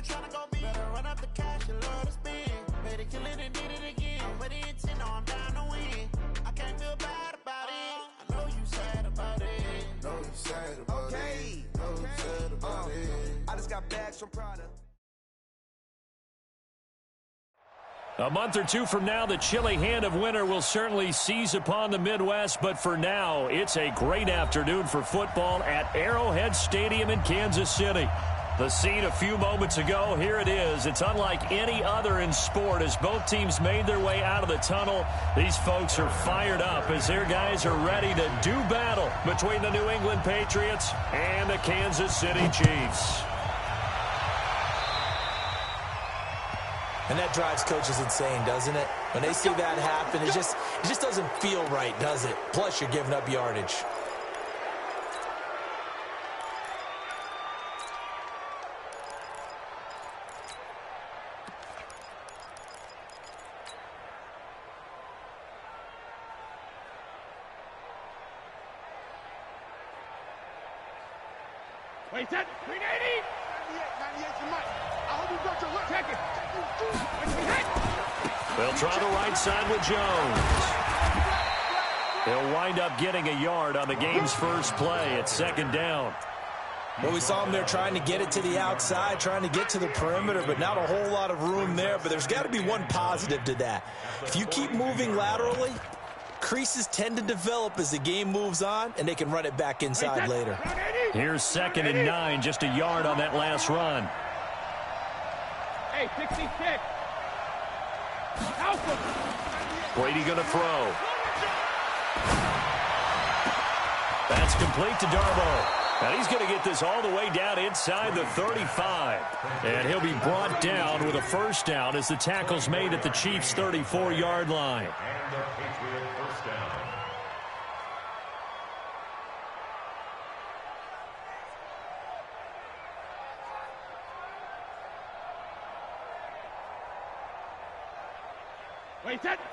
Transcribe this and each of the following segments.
tryna go big. Better run up the cash and love to spend. Made it, kill it, and did it again. I'm with the intent, no, I'm down to win. I can't feel bad about it. I know you sad about it. Know you sad about it. Know you sad about it. I just got bags from Prada. A month or two from now, the chilly hand of winter will certainly seize upon the Midwest. But for now, it's a great afternoon for football at Arrowhead Stadium in Kansas City. The scene a few moments ago, here it is. It's unlike any other in sport. As both teams made their way out of the tunnel, these folks are fired up as their guys are ready to do battle between the New England Patriots and the Kansas City Chiefs. And that drives coaches insane, doesn't it? When they see that happen, it just doesn't feel right, does it? Plus, you're giving up yardage. Wait, that 380. 98 to Mike. I hope you got your look. Check it. They'll try the right side with Jones. They'll wind up getting a yard on the game's first play. It's second down. Well, we saw them there trying to get it to the outside, trying to get to the perimeter, but not a whole lot of room there. But there's got to be one positive to that. If you keep moving laterally, creases tend to develop as the game moves on, and they can run it back inside later. Here's 2nd and 9, just a yard on that last run. Hey, 66. Brady going to throw. That's complete to Darboh. And he's going to get this all the way down inside the 35. And he'll be brought down with a first down as the tackle's made at the Chiefs' 34-yard line.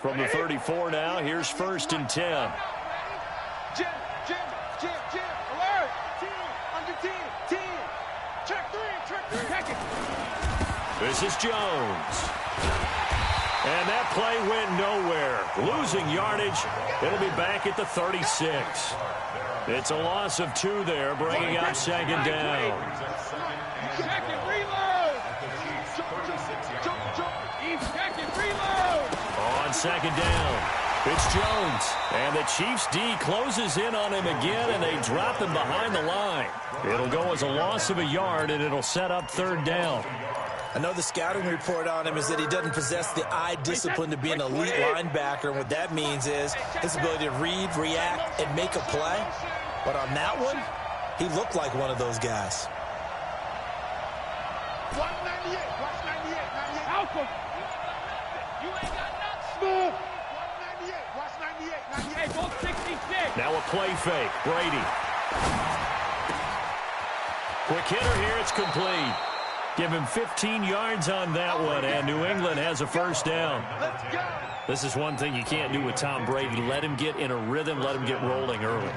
From the 34 now, here's 1st and 10. Jim, alert! 10, under 10, 10. Check 3, check it. This is Jones. And that play went nowhere. Losing yardage. It'll be back at the 36. It's a loss of 2 there, bringing up 2nd down. Check it, reload! Check it, reload! On 2nd down, it's Jones. And the Chiefs' D closes in on him again, and they drop him behind the line. It'll go as a loss of a yard, and it'll set up 3rd down. I know the scouting report on him is that he doesn't possess the eye discipline to be an elite linebacker. And what that means is his ability to read, react, and make a play. But on that one, he looked like one of those guys. 198, watch 98, 98. Alpha. You ain't got nothing. Smooth. 198, watch 98, 98. Hey, both 66. Now a play fake. Brady. Quick hitter here. It's complete. Give him 15 yards on that one, and New England has a first down. Let's go. This is one thing you can't do with Tom Brady. Let him get in a rhythm. Let him get rolling early.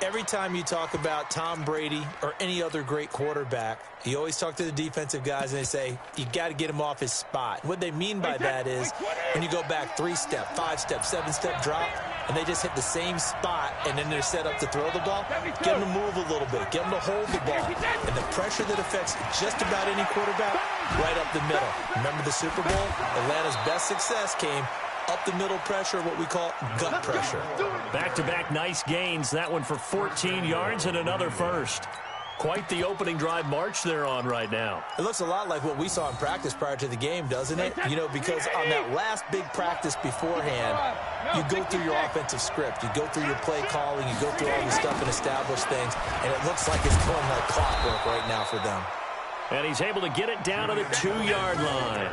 Every time you talk about Tom Brady or any other great quarterback, you always talk to the defensive guys and they say, you got to get him off his spot. What they mean by that is when you go back 3-step, 5-step, 7-step drop, and they just hit the same spot, and then they're set up to throw the ball, get them to move a little bit, get them to hold the ball. And the pressure that affects just about any quarterback, right up the middle. Remember the Super Bowl? Atlanta's best success came up the middle pressure, what we call gut pressure. Back-to-back nice gains. That one for 14 yards and another first. Quite the opening drive march they're on right now. It looks a lot like what we saw in practice prior to the game, doesn't it? You know, because on that last big practice beforehand, you go through your offensive script. You go through your play calling. You go through all the stuff and establish things. And it looks like it's going like clockwork right now for them. And he's able to get it down to the 2-yard line.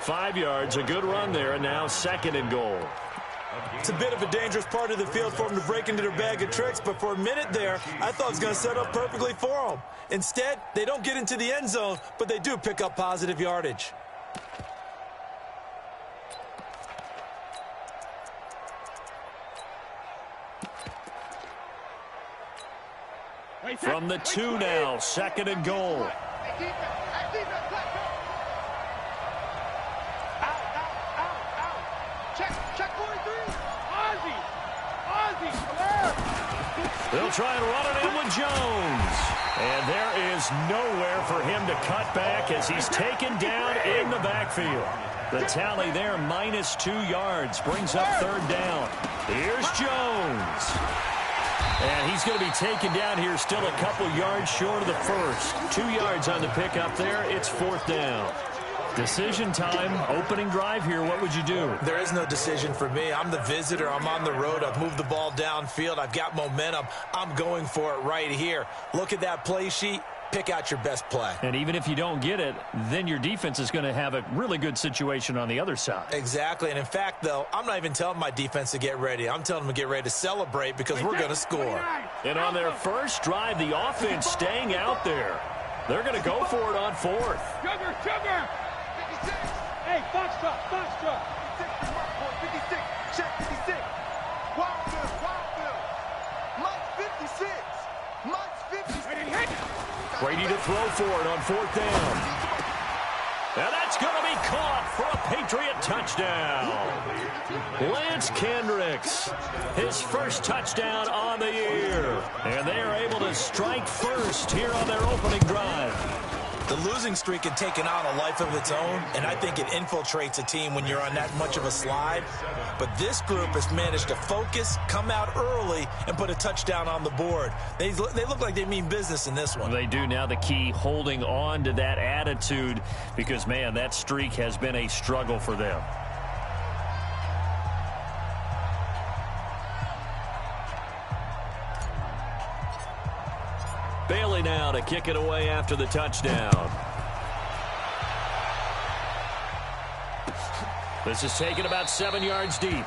5 yards, a good run there, and now 2nd and goal. It's a bit of a dangerous part of the field for them to break into their bag of tricks, but for a minute there, I thought it was going to set up perfectly for them. Instead, they don't get into the end zone, but they do pick up positive yardage. From the 2 now, 2nd and goal. Check 43. Ozzy. Ozzy. Blair. They'll try and run it in with Jones. And there is nowhere for him to cut back as he's taken down in the backfield. The tally there, -2 yards, brings up 3rd down. Here's Jones. And he's going to be taken down here, still a couple yards short of the first. 2 yards on the pickup there. It's 4th down. Decision time, opening drive here. What would you do? There is no decision for me. I'm the visitor. I'm on the road. I've moved the ball downfield. I've got momentum. I'm going for it right here. Look at that play sheet. Pick out your best play. And even if you don't get it, then your defense is going to have a really good situation on the other side. Exactly. And in fact, though, I'm not even telling my defense to get ready. I'm telling them to get ready to celebrate because we're going to score. And on their first drive, the offense staying out there. They're going to go for it on 4th. Sugar. Hey, Foxtrot. 56, check 56. Wildfield. Mike 56. Brady to throw for it on 4th down. And that's going to be caught for a Patriot touchdown. Lance Kendricks, his first touchdown on the year. And they are able to strike first here on their opening drive. The losing streak had taken on a life of its own, and I think it infiltrates a team when you're on that much of a slide. But this group has managed to focus, come out early, and put a touchdown on the board. They look like they mean business in this one. They do. Now the key, holding on to that attitude, because, man, that streak has been a struggle for them. Bailey now to kick it away after the touchdown. This is taken about 7 yards deep.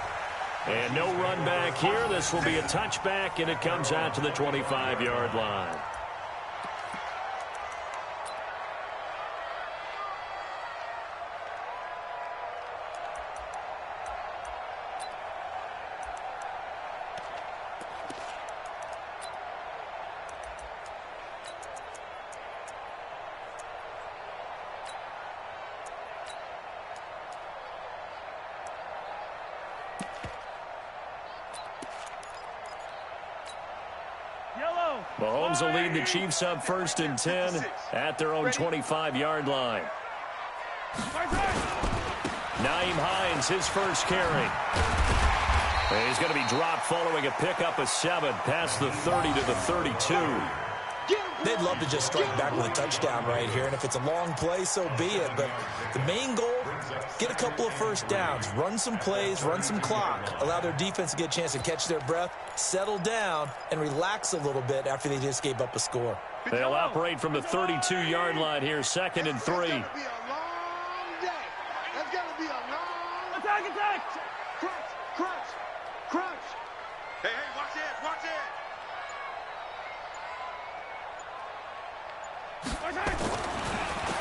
And no run back here. This will be a touchback, and it comes out to the 25-yard line. Mahomes will lead the Chiefs up 1st and 10 at their own 25-yard line. Nyheim Hines, his first carry. And he's going to be dropped following a pickup of 7 past the 30 to the 32. They'd love to just strike back with a touchdown right here, and if it's a long play, so be it. But the main goal, get a couple of first downs, run some plays, run some clock, allow their defense to get a chance to catch their breath, settle down, and relax a little bit after they just gave up a score. They'll operate from the 32-yard line here, 2nd and 3. It's gonna be a long day. It's gonna be a long attack. Crunch. Hey, watch it.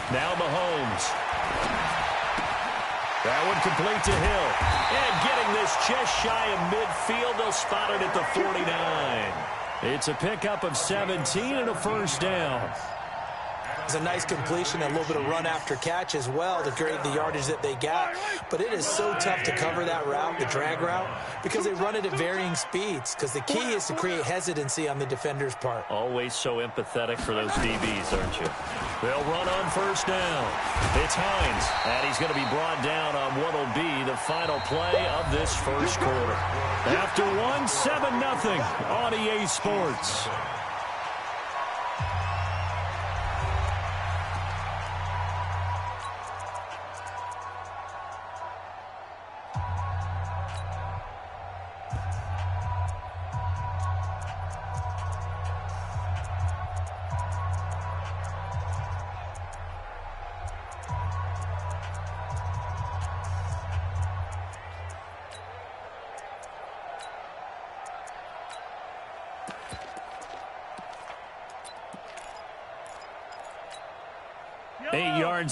Now Mahomes. That one complete to Hill. And getting this just shy of midfield, they'll spot it at the 49. It's a pickup of 17 and a first down. It's a nice completion, a little bit of run after catch as well to create the yardage that they got. But it is so tough to cover that route, the drag route, because they run it at varying speeds. Because the key is to create hesitancy on the defender's part. Always so empathetic for those DBs, aren't you? They'll run on first down. It's Hines, and he's going to be brought down on what will be the final play of this first quarter. After 7-0 on EA Sports.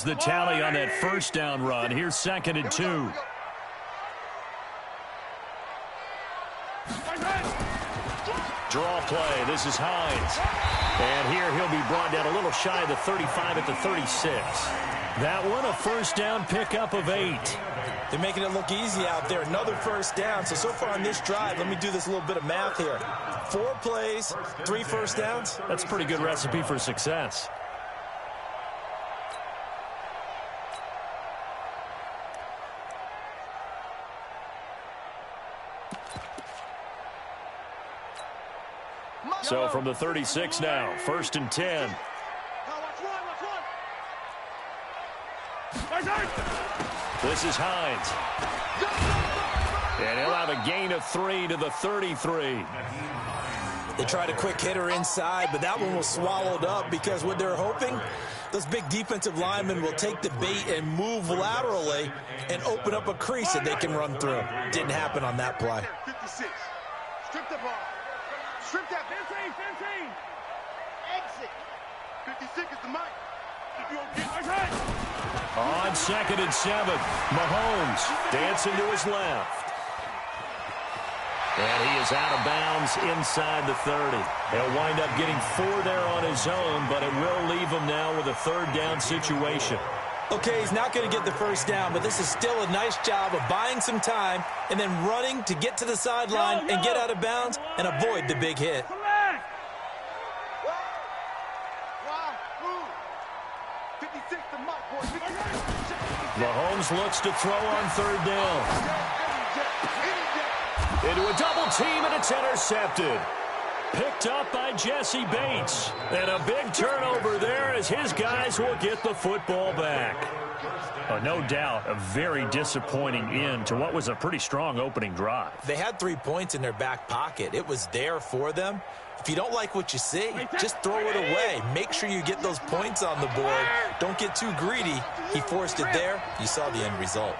The tally on that first down run. Here's 2nd and 2. Draw play. This is Hines. And here he'll be brought down a little shy of the 35 at the 36. That one a first down pickup of 8. They're making it look easy out there. Another first down. So far on this drive, let me do this little bit of math here. 4 plays, 3 first downs. That's a pretty good recipe for success. So from the 36 now, 1st and 10. This is Hines. And he'll have a gain of 3 to the 33. They tried a quick hitter inside, but that one was swallowed up because what they're hoping, those big defensive linemen will take the bait and move laterally and open up a crease that they can run through. Didn't happen on that play. 56. Strip the ball. Strip that. 15. Exit. 56 is the mic. If you don't get on 2nd and 7, Mahomes dancing to his left. And he is out of bounds inside the 30. He'll wind up getting 4 there on his own, but it will leave him now with a 3rd down situation. Okay, he's not going to get the first down, but this is still a nice job of buying some time and then running to get to the sideline and get out of bounds and avoid the big hit. Mahomes looks to throw on 3rd down. Into a double team, and it's intercepted. Picked up by Jesse Bates. And a big turnover there as his guys will get the football back. No doubt a very disappointing end to what was a pretty strong opening drive. They had 3 points in their back pocket. It was there for them. If you don't like what you see, just throw it away. Make sure you get those points on the board. Don't get too greedy. He forced it there. You saw the end result.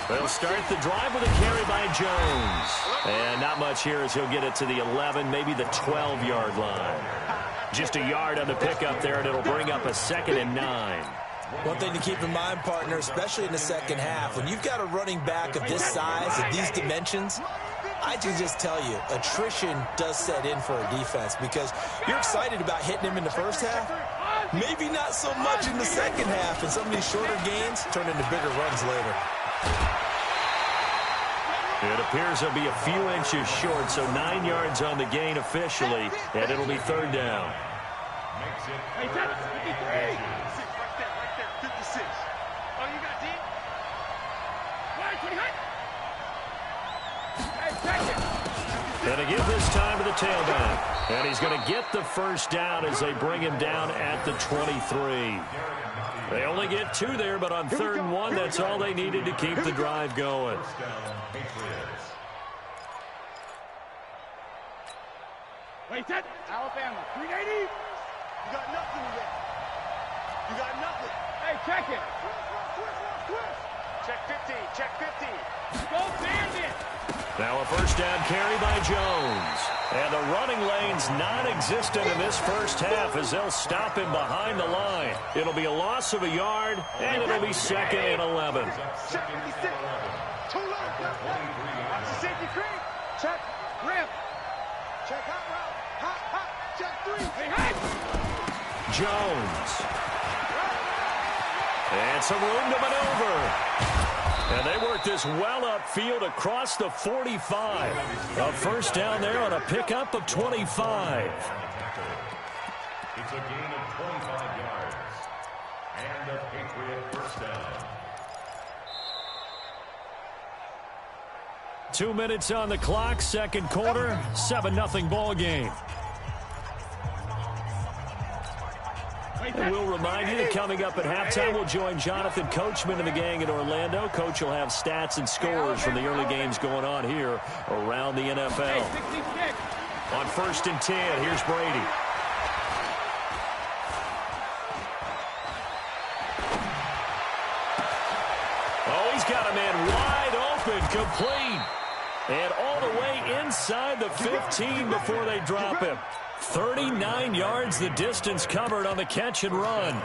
They'll start the drive with a carry by Jones. And not much here as he'll get it to the 11, maybe the 12-yard line. Just a yard on the pickup there, and it'll bring up a 2nd and 9. One thing to keep in mind, partner, especially in the second half, when you've got a running back of this size, of these dimensions, I can just tell you, attrition does set in for a defense because you're excited about hitting him in the first half. Maybe not so much in the second half, and some of these shorter gains turn into bigger runs later. It appears he'll be a few inches short, so 9 yards on the gain officially, and it'll be 3rd down. Hey, that's 53. Right there, 56. Oh, you got deep? And again this time to the tailback. And he's going to get the first down as they bring him down at the 23. They only get 2 there, but on 3rd and 1, that's all they needed to keep the drive going. Wait, that Alabama, 380. You got nothing yet. You got nothing. Hey, check it. Check 50. Check 50. Go Bandit. Now a first down carry by Jones. And the running lane's non-existent in this first half as they'll stop him behind the line. It'll be a loss of a yard, and it'll be 2nd and 11. Check 56. Too low. Watch the safety creep. Check. Rip. Check hot route. Hot. Check 3. Hey. Jones. And some room to maneuver. And they work this well upfield across the 45. A first down there on a pickup of 25. It's a gain of 25 yards. And a Patriot first down. 2 minutes on the clock, second quarter, 7-0 ball game. And we'll remind you that coming up at halftime, we'll join Jonathan Coachman and the gang in Orlando. Coach will have stats and scores from the early games going on here around the NFL. On 1st and 10, here's Brady. Oh, he's got a man wide open, complete. And all the way inside the 15 before they drop him. 39 yards the distance covered on the catch and run.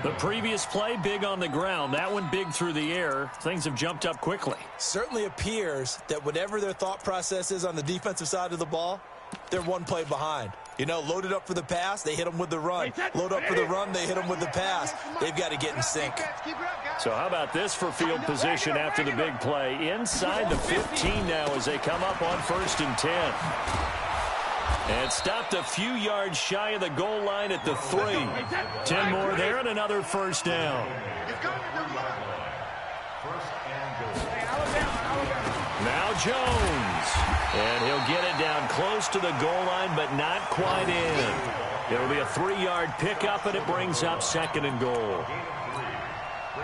The previous play, big on the ground. That one big through the air. Things have jumped up quickly. Certainly appears that whatever their thought process is on the defensive side of the ball, they're one play behind. You know, loaded up for the pass, they hit them with the run. Load up for the run, they hit them with the pass. They've got to get in sync. So how about this for field position after the big play? Inside the 15 now as they come up on 1st and 10. And stopped a few yards shy of the goal line at the 3. 10 more there and another first down. Now Jones. And he'll get it down close to the goal line, but not quite in. It'll be a 3-yard pickup, and it brings up 2nd and goal.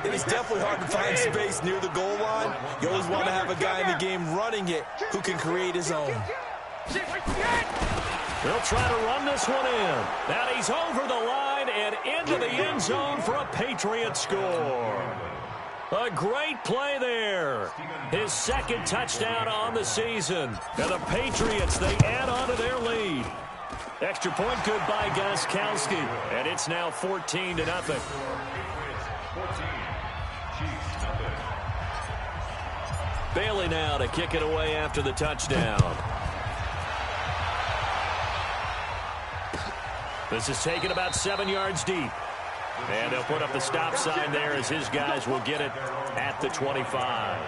It is definitely hard to find space near the goal line. You always want to have a guy in the game running it who can create his own. They'll try to run this one in. Now he's over the line and into the end zone for a Patriot score. A great play there. His 2nd touchdown on the season. And the Patriots, they add on to their lead. Extra point good by Gostkowski. And it's now 14-0. Bailey now to kick it away after the touchdown. This is taken about 7 yards deep. And they'll put up the stop sign there as his guys will get it at the 25.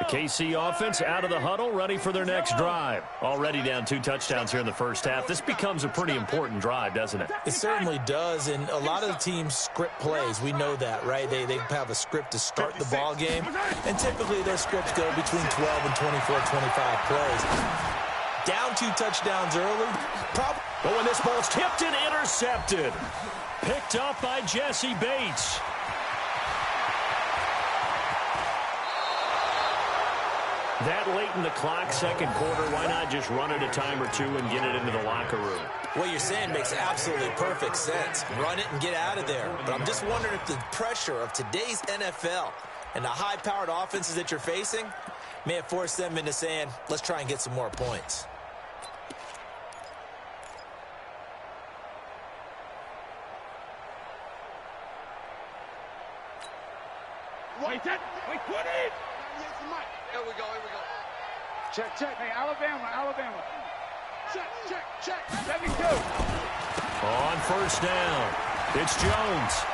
The KC offense out of the huddle, ready for their next drive. Already down 2 touchdowns here in the first half. This becomes a pretty important drive, doesn't it? It certainly does, and a lot of the teams script plays. We know that, right? They have a script to start the ball game, and typically those scripts go between 12 and 24, 25 plays. Down 2 touchdowns early. But when this ball's tipped and intercepted, picked up by Jesse Bates. That late in the clock, 2nd quarter, why not just run it a time or 2 and get it into the locker room? What you're saying makes absolutely perfect sense. Run it and get out of there. But I'm just wondering if the pressure of today's NFL and the high-powered offenses that you're facing may have forced them into saying, let's try and get some more points. Wait, put it! Here we go. Check. Hey, Alabama. Check. 72. On 1st down, it's Jones.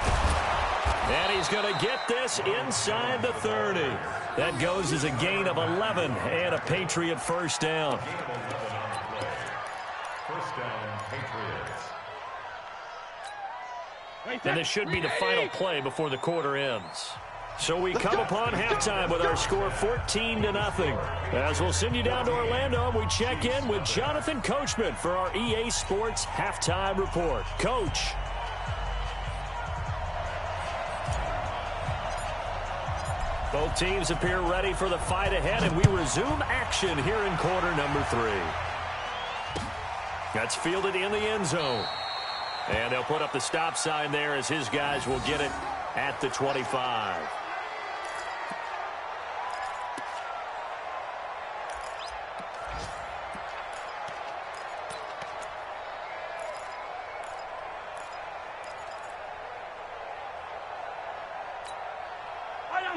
And he's going to get this inside the 30. That goes as a gain of 11 and a Patriot first down. First down, Patriots. And this should be the final play before the quarter ends. So we come upon halftime with our score 14-0. As we'll send you down to Orlando, we check in with Jonathan Coachman for our EA Sports Halftime Report. Coach. Both teams appear ready for the fight ahead, and we resume action here in quarter number 3. That's fielded in the end zone. And they'll put up the stop sign there as his guys will get it at the 25.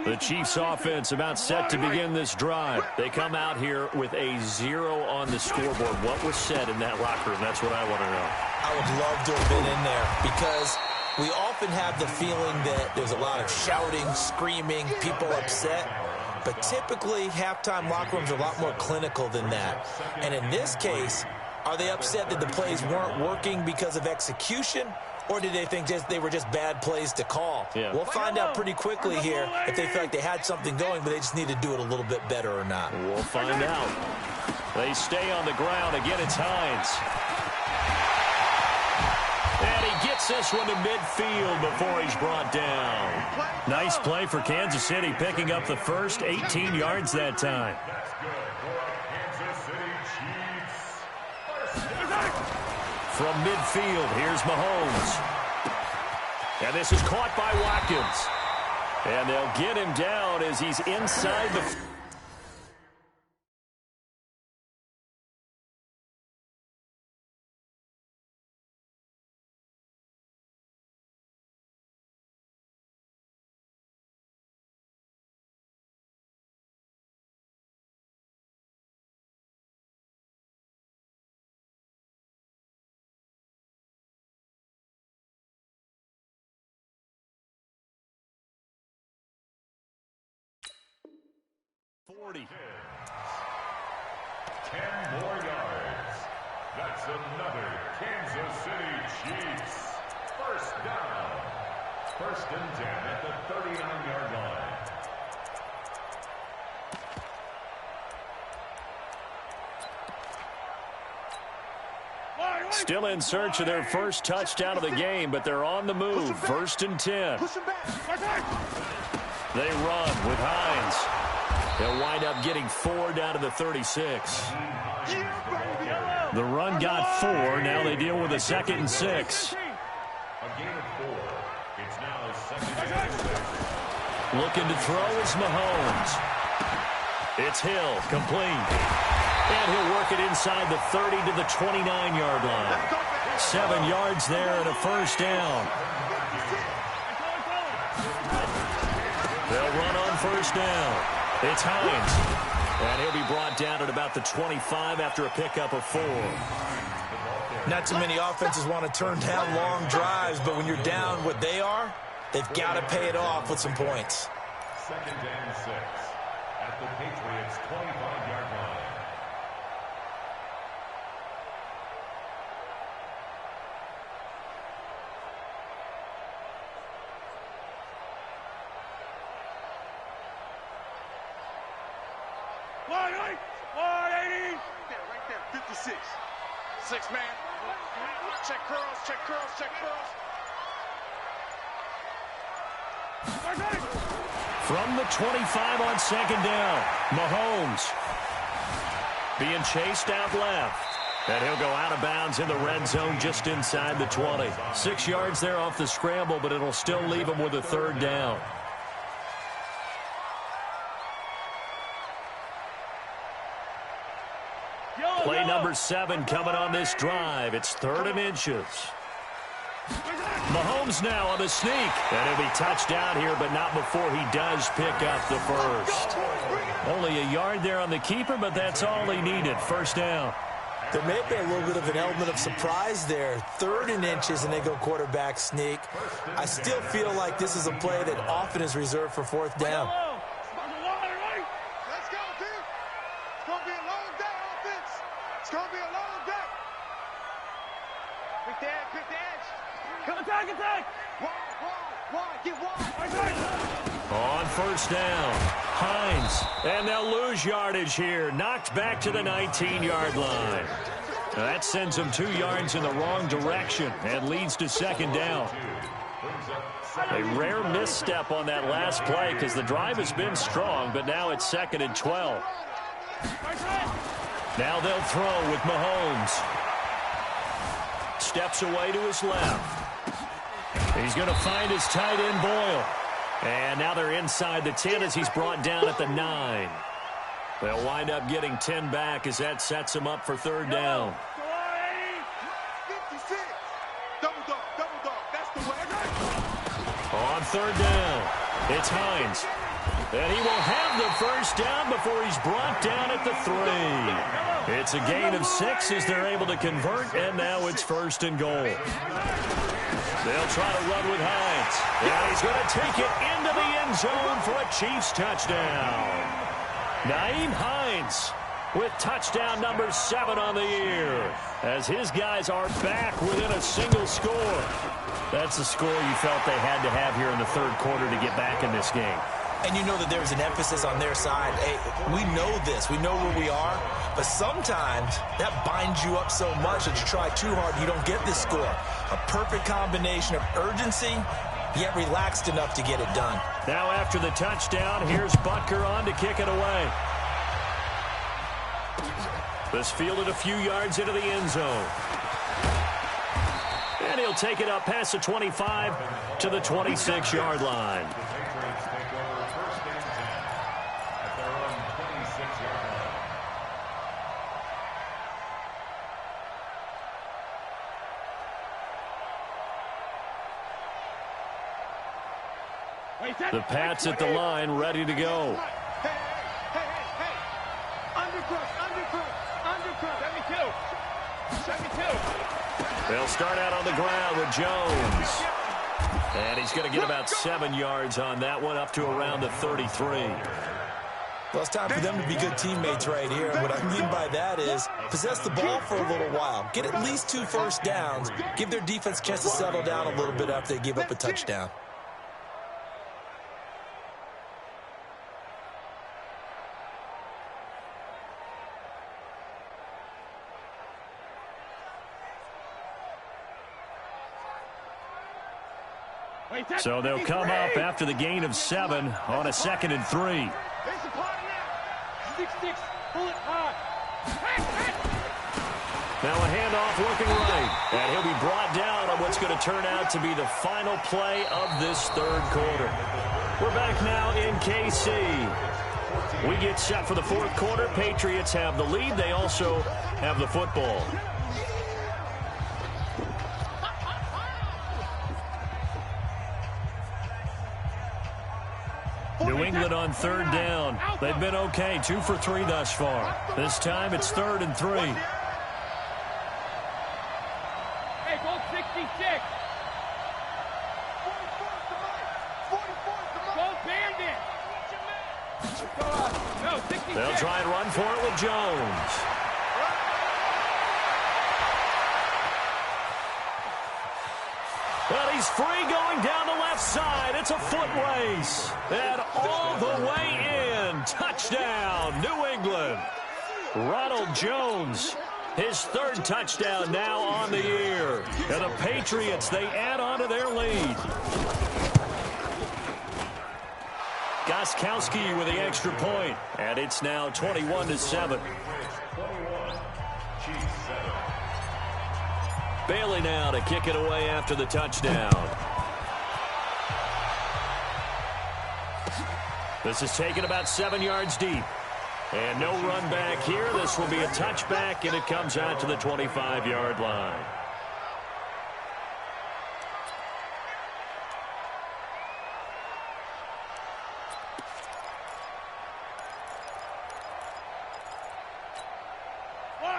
The Chiefs offense about set to begin this drive. They come out here with a 0 on the scoreboard. What was said in that locker room? That's what I want to know. I would love to have been in there because we often have the feeling that there's a lot of shouting, screaming, people upset. But typically, halftime locker rooms are a lot more clinical than that. And in this case, are they upset that the plays weren't working because of execution? Or did they think they were just bad plays to call? Yeah. We'll find out pretty quickly here if they feel like they had something going, but they just need to do it a little bit better or not. We'll find out. They stay on the ground. Again, it's Hines. And he gets this one to midfield before he's brought down. Nice play for Kansas City, picking up the first 18 yards that time. That's good for Kansas City Chiefs. From midfield, here's Mahomes. And this is caught by Watkins. And they'll get him down as he's inside the 40. 10 more yards. That's another Kansas City Chiefs first down. 1st and 10 at the 39-yard line. Still in search of their first touchdown of the game, but they're on the move. 1st and 10. They run with Hines. They'll wind up getting 4 down to the 36. The run got 4. Now they deal with a 2nd and 6. A gain of 4. It's now 2nd and 6. Looking to throw is Mahomes. It's Hill, complete. And he'll work it inside the 30 to the 29-yard line. 7 yards there and a first down. They'll run on first down. It's Hines. And he'll be brought down at about the 25 after a pickup of 4. Not too many offenses want to turn down long drives, but when you're down what they are, they've got to pay it off with some points. 2nd and 6 at the Patriots' 25-yard line. Right there, 56. 6 man. Check curls, check curls, check curls. From the 25 on 2nd down, Mahomes being chased out left. And he'll go out of bounds in the red zone just inside the 20. 6 yards there off the scramble, but it'll still leave him with a 3rd down. Play number 7 coming on this drive. It's 3rd and inches. Mahomes now on the sneak. And he'll be touched down here, but not before he does pick up the first. Only a yard there on the keeper, but that's all he needed. 1st down. There may be a little bit of an element of surprise there. 3rd and inches, and they go quarterback sneak. I still feel like this is a play that often is reserved for 4th down. Let's go, team. It's going to be a long day, offense. It's going to be a long day. Quick the edge, quick the edge. Come attack, attack. Wide, get wide. On 1st down, Hines. And they'll lose yardage here. Knocked back to the 19-yard line. That sends them 2 yards in the wrong direction and leads to 2nd down. A rare misstep on that last play because the drive has been strong, but now it's 2nd and 12. Now they'll throw with Mahomes. Steps away to his left. He's going to find his tight end, Boyle. And now they're inside the 10 as he's brought down at the 9. They'll wind up getting 10 back as that sets him up for 3rd down. 56. Double dog, that's the way. On 3rd down, it's Hines. And he will have the first down before he's brought down at the 3. It's a gain of 6 as they're able to convert, and now it's 1st and goal. They'll try to run with Hines. And he's going to take it into the end zone for a Chiefs touchdown. Nyheim Hines with touchdown number 7 on the year as his guys are back within a single score. That's the score you felt they had to have here in the 3rd quarter to get back in this game. And you know that there's an emphasis on their side. Hey, we know this. We know where we are. But sometimes that binds you up so much that you try too hard, you don't get this score. A perfect combination of urgency, yet relaxed enough to get it done. Now after the touchdown, here's Butker on to kick it away. This fielded a few yards into the end zone. And he'll take it up past the 25 to the 26-yard line. The Pats at the line, ready to go. Hey. Undercut. 72. They'll start out on the ground with Jones. And he's going to get about 7 yards on that one, up to around the 33. Well, it's time for them to be good teammates right here. And what I mean by that is possess the ball for a little while. Get at least 2 first downs. Give their defense a chance to settle down a little bit after they give up a touchdown. So they'll come up after the gain of 7 on a 2nd and 3. Now a handoff looking right. And he'll be brought down on what's going to turn out to be the final play of this 3rd quarter. We're back now in KC. We get set for the 4th quarter. Patriots have the lead. They also have the football. New England on 3rd down. They've been okay, 2 for 3 thus far. This time it's 3rd and 3. Hey, go 66. Go Bandit. No, 66. They'll try and run for it with Jones. Well, he's free going down the left side. It's a foot race. And all the way in. Touchdown, New England. Ronald Jones, his 3rd touchdown now on the year. And the Patriots, they add on to their lead. Gostkowski with the extra point. And it's now 21-7. Bailey now to kick it away after the touchdown. This is taken about 7 yards deep. And no run back here. This will be a touchback, and it comes out to the 25-yard line.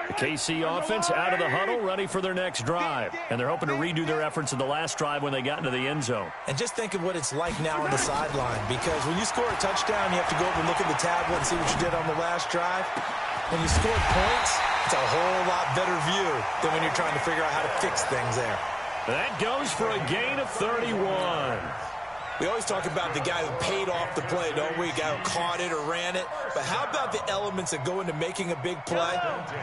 The KC offense out of the huddle, ready for their next drive. And they're hoping to redo their efforts in the last drive when they got into the end zone. And just think of what it's like now on the sideline, because when you score a touchdown, you have to go over and look at the tablet and see what you did on the last drive. When you score points, it's a whole lot better view than when you're trying to figure out how to fix things there. That goes for a gain of 31. We always talk about the guy who paid off the play, don't we? The guy who caught it or ran it. But how about the elements that go into making a big play?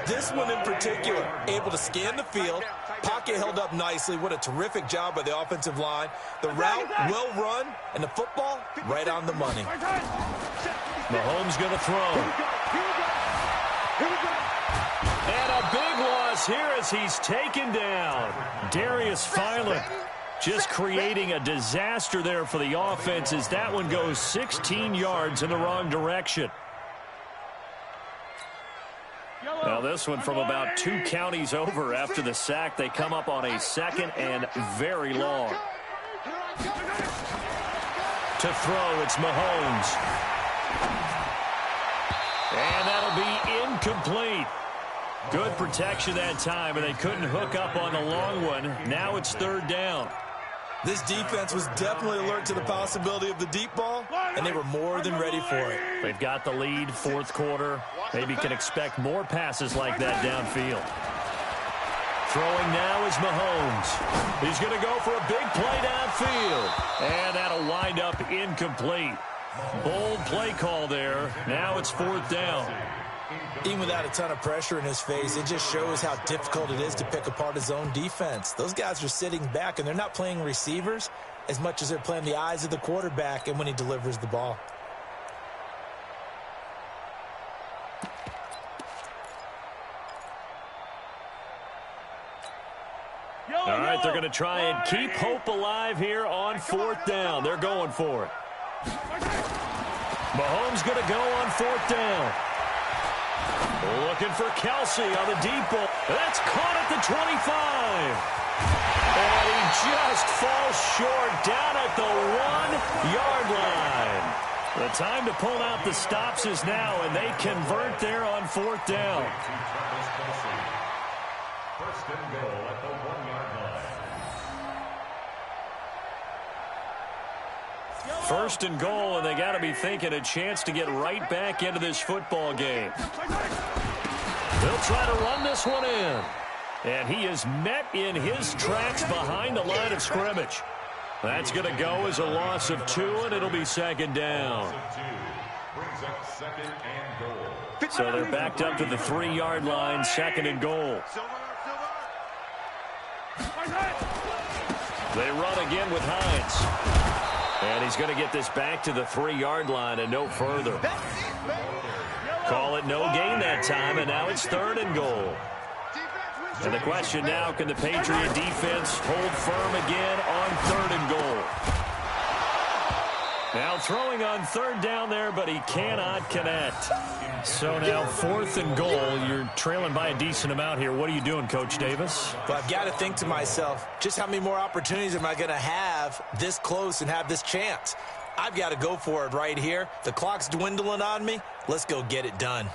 This one in particular, able to scan the field, pocket held up nicely. What a terrific job by the offensive line. The route, well run, and the football, right on the money. Mahomes going to throw. And a big loss here as he's taken down. Darius Philon. Just creating a disaster there for the offense as that one goes 16 yards in the wrong direction. Now this one from about 2 counties over after the sack. They come up on a 2nd and very long. To throw, it's Mahomes. And that'll be incomplete. Good protection that time, and they couldn't hook up on the long one. Now it's 3rd down. This defense was definitely alert to the possibility of the deep ball, and they were more than ready for it. They've got the lead, 4th quarter. Maybe can expect more passes like that downfield. Throwing now is Mahomes. He's going to go for a big play downfield, and that'll wind up incomplete. Bold play call there. Now it's 4th down. Even without a ton of pressure in his face, it just shows how difficult it is to pick apart his own defense. Those guys are sitting back, and they're not playing receivers as much as they're playing the eyes of the quarterback and when he delivers the ball. All right, they're going to try and keep hope alive here on 4th down. They're going for it. Mahomes going to go on 4th down. Looking for Kelsey on the deep ball. That's caught at the 25. And he just falls short down at the 1-yard line. The time to pull out the stops is now, and they convert there on 4th down. First and goal at the 1-yard line. First and goal, and they got to be thinking a chance to get right back into this football game. They'll try to run this one in. And he is met in his tracks behind the line of scrimmage. That's going to go as a loss of 2, and it'll be second down. So they're backed up to the 3-yard line, second and goal. They run again with Hines. And he's going to get this back to the 3-yard line and no further. Call it no gain that time, and now it's third and goal. And the question now, can the Patriot defense hold firm again on third and goal? Now throwing on third down there, but he cannot connect. So now fourth and goal. You're trailing by a decent amount here. What are you doing, Coach Davis? Well, I've got to think to myself, just how many more opportunities am I going to have this close and have this chance? I've got to go for it right here. The clock's dwindling on me. Let's go get it done.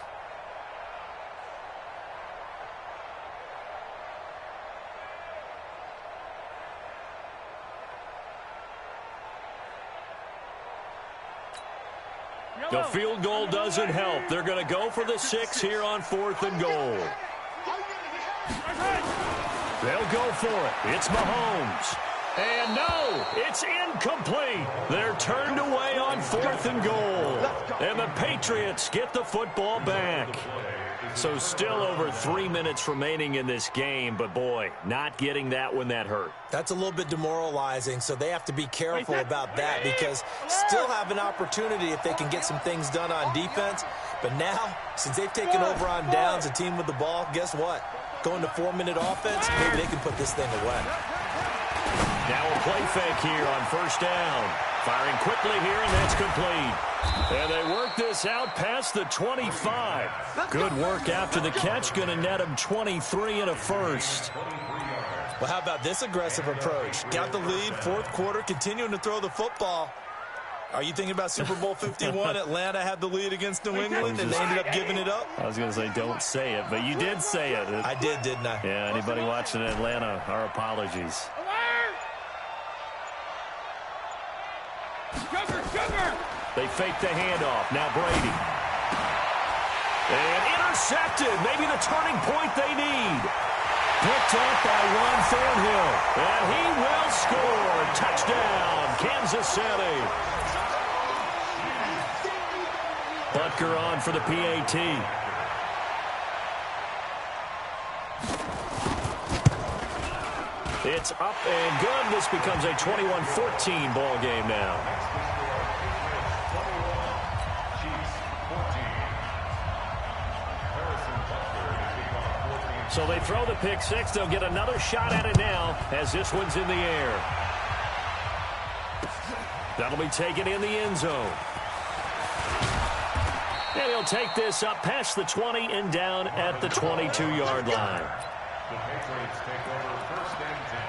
The field goal doesn't help. They're going to go for the 6 here on fourth and goal. They'll go for it. It's Mahomes. And no, it's incomplete. They're turned away on fourth and goal. And the Patriots get the football back. So still over 3 minutes remaining in this game, but boy, not getting that when that hurt. That's a little bit demoralizing, so they have to be careful about that because still have an opportunity if they can get some things done on defense. But now, since they've taken over on downs, a team with the ball, guess what? Going to 4-minute offense, maybe they can put this thing away. Now a play fake here on first down. Firing quickly here, and that's complete. And they work this out past the 25. Good work after the catch. Going to net him 23 and a first. Well, how about this aggressive approach? Got the lead, fourth quarter, continuing to throw the football. Are you thinking about Super Bowl 51? Atlanta had the lead against New England, and they ended up giving it up? I was going to say don't say it, but you did say it. I did, didn't I? Yeah, anybody watching Atlanta, our apologies. They fake the handoff. Now Brady. And intercepted. Maybe the turning point they need. Picked up by Ron Thornhill. And he will score. Touchdown, Kansas City. Butker on for the PAT. It's up and good. This becomes a 21-14 ball game now. So they throw the pick six. They'll get another shot at it now as this one's in the air. That'll be taken in the end zone. And he'll take this up past the 20 and down at the 22-yard line. The Patriots take over first and 10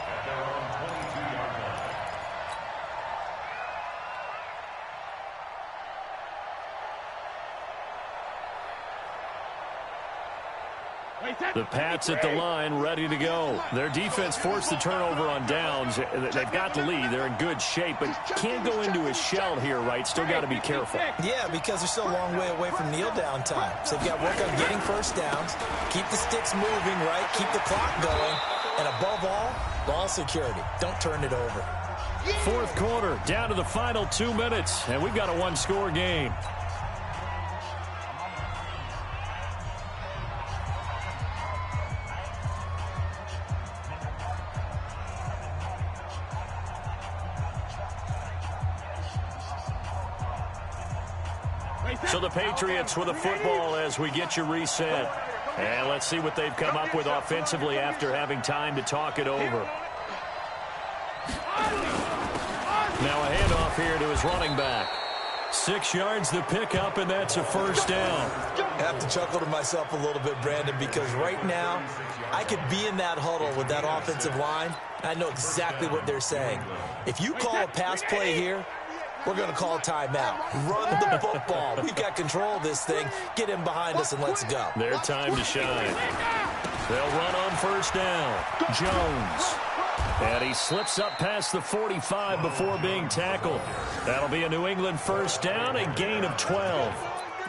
at their own 22-yard line. The Pats at the line, ready to go. Their defense forced the turnover on downs. They've got the lead. They're in good shape, but can't go into a shell here, right? Still got to be careful. Yeah, because they're still a long way away from kneel down time. So they've got to work on getting first downs, keep the sticks moving, right? Keep the clock going. And above all, ball security. Don't turn it over. Fourth quarter, down to the final 2 minutes, and we've got a one-score game. So the Patriots with a football as we get you reset. And let's see what they've come up with offensively after having time to talk it over. Now a handoff here to his running back. 6 yards the pickup, and that's a first down. I have to chuckle to myself a little bit, Brandon, because right now I could be in that huddle with that offensive line. I know exactly what they're saying. If you call a pass play here, we're going to call timeout. Run the football. We've got control of this thing. Get him behind us and let's go. Their time to shine. They'll run on first down. Jones. And he slips up past the 45 before being tackled. That'll be a New England first down, a gain of 12.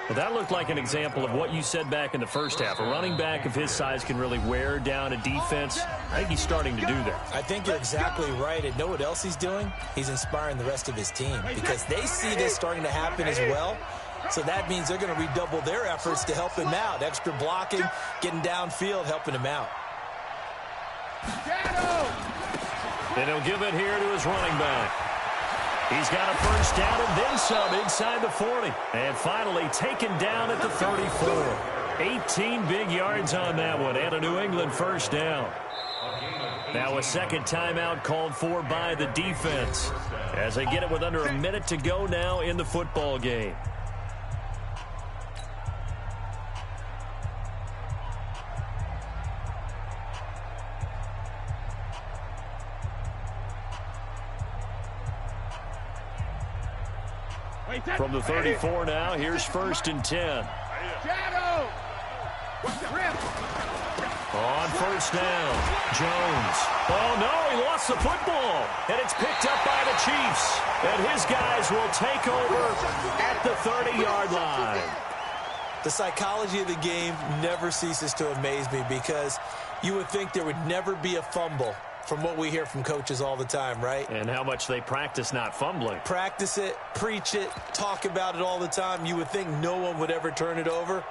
Well, that looked like an example of what you said back in the first half. A running back of his size can really wear down a defense. I think he's starting to do that. I think you're exactly right. And know what else he's doing? He's inspiring the rest of his team because they see this starting to happen as well. So that means they're going to redouble their efforts to help him out. Extra blocking, getting downfield, helping him out. And he'll give it here to his running back. He's got a first down and then some inside the 40. And finally taken down at the 34. 18 big yards on that one and a New England first down. Now a second timeout called for by the defense as they get it with under a minute to go now in the football game. From the 34 now, here's 1st and 10. On first down, Jones. Oh, no, he lost the football. And it's picked up by the Chiefs. And his guys will take over at the 30-yard line. The psychology of the game never ceases to amaze me because you would think there would never be a fumble from what we hear from coaches all the time, right? And how much they practice not fumbling. Practice it, preach it, talk about it all the time. You would think no one would ever turn it over.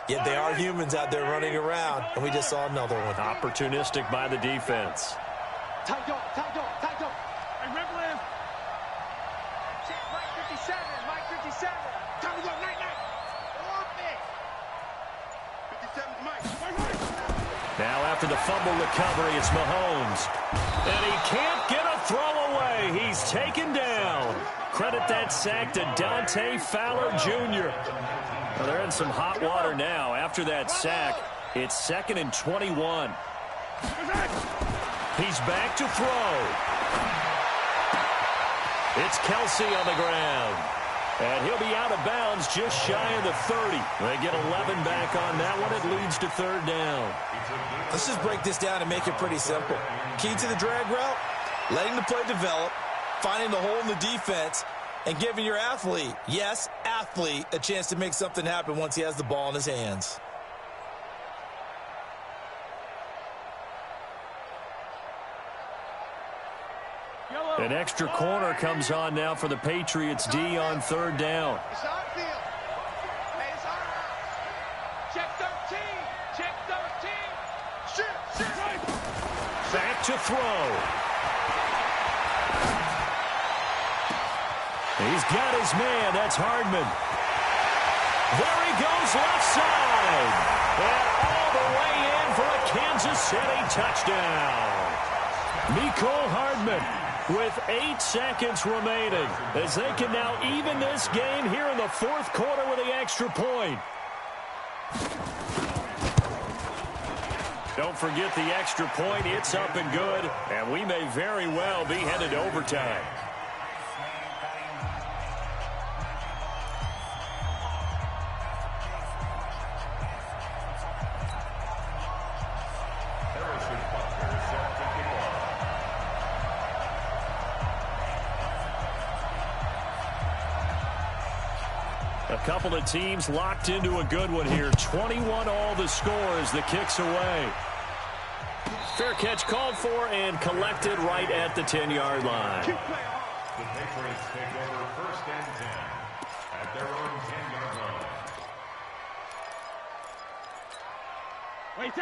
Yet they are humans out there running around, and we just saw another one. Opportunistic by the defense. Tight dog. Hey, Ripley. Check Mike 57. Time to go, night. Off it. 57's Mike. Now after the fumble recovery, it's Mahomes. And he can't get a throw away. He's taken down. Credit that sack to Dante Fowler Jr. Well, they're in some hot water now. After that sack, it's 2nd and 21. He's back to throw. It's Kelsey on the ground. And he'll be out of bounds just shy of the 30. They get 11 back on that one. It leads to 3rd down. Let's just break this down and make it pretty simple. Key to the drag route, letting the play develop, finding the hole in the defense, and giving your athlete, yes, athlete, a chance to make something happen once he has the ball in his hands. An extra corner comes on now for the Patriots D on 3rd down. It's our field. Hey, it's our house. Check 13. Shoot. Back to throw. He's got his man. That's Hardman. There he goes left side. And all the way in for a Kansas City touchdown. Mecole Hardman with 8 seconds remaining as they can now even this game here in the 4th quarter with the extra point. Don't forget the extra point. It's up and good, and we may very well be headed to overtime. A couple of teams locked into a good one here. 21 all the score as the kick's away. Fair catch called for and collected right at the 10-yard line. The Patriots take over 1st and 10 at their own 10-yard line.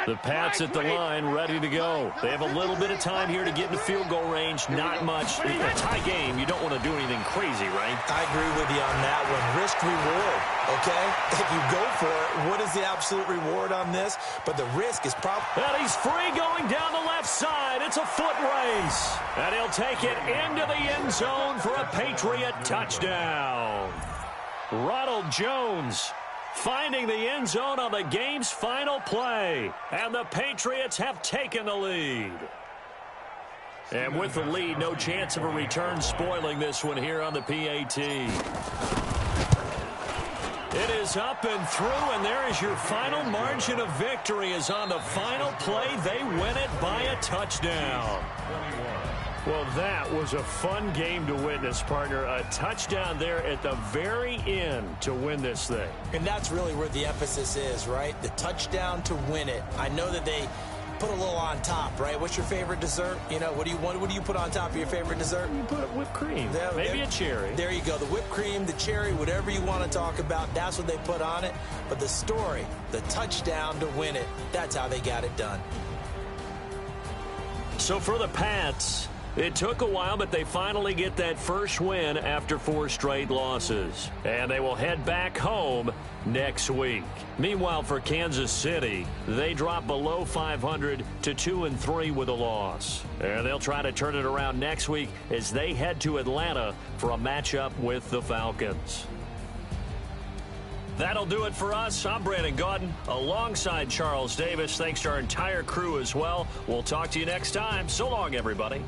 The Pats at the line, ready to go. They have a little bit of time here to get in the field goal range. Not much. In a tie game, you don't want to do anything crazy, right? I agree with you on that one. Risk reward, okay? If you go for it, what is the absolute reward on this? But the risk is probably... And he's free going down the left side. It's a foot race. And he'll take it into the end zone for a Patriot touchdown. Ronald Jones finding the end zone on the game's final play. And the Patriots have taken the lead. And with the lead, no chance of a return spoiling this one here on the PAT. It is up and through, and there is your final margin of victory. Is on the final play. They win it by a touchdown. Well, that was a fun game to witness, partner. A touchdown there at the very end to win this thing. And that's really where the emphasis is, right? The touchdown to win it. I know that they put a little on top, right? What's your favorite dessert? You know, what do you put on top of your favorite dessert? You put whipped cream. Maybe a cherry. There you go. The whipped cream, the cherry, whatever you want to talk about, that's what they put on it. But the story, the touchdown to win it, that's how they got it done. So for the Pats, it took a while, but they finally get that first win after 4 straight losses. And they will head back home next week. Meanwhile, for Kansas City, they drop below 500 to 2-3 with a loss. And they'll try to turn it around next week as they head to Atlanta for a matchup with the Falcons. That'll do it for us. I'm Brandon Gaudin alongside Charles Davis. Thanks to our entire crew as well. We'll talk to you next time. So long, everybody.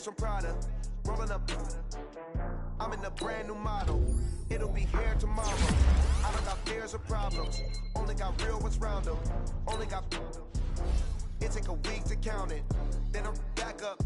From Prada, rolling up. I'm in a brand new model. It'll be here tomorrow. I don't got fears or problems. Only got real ones round them. Only got. It take a week to count it. Then I'm back up.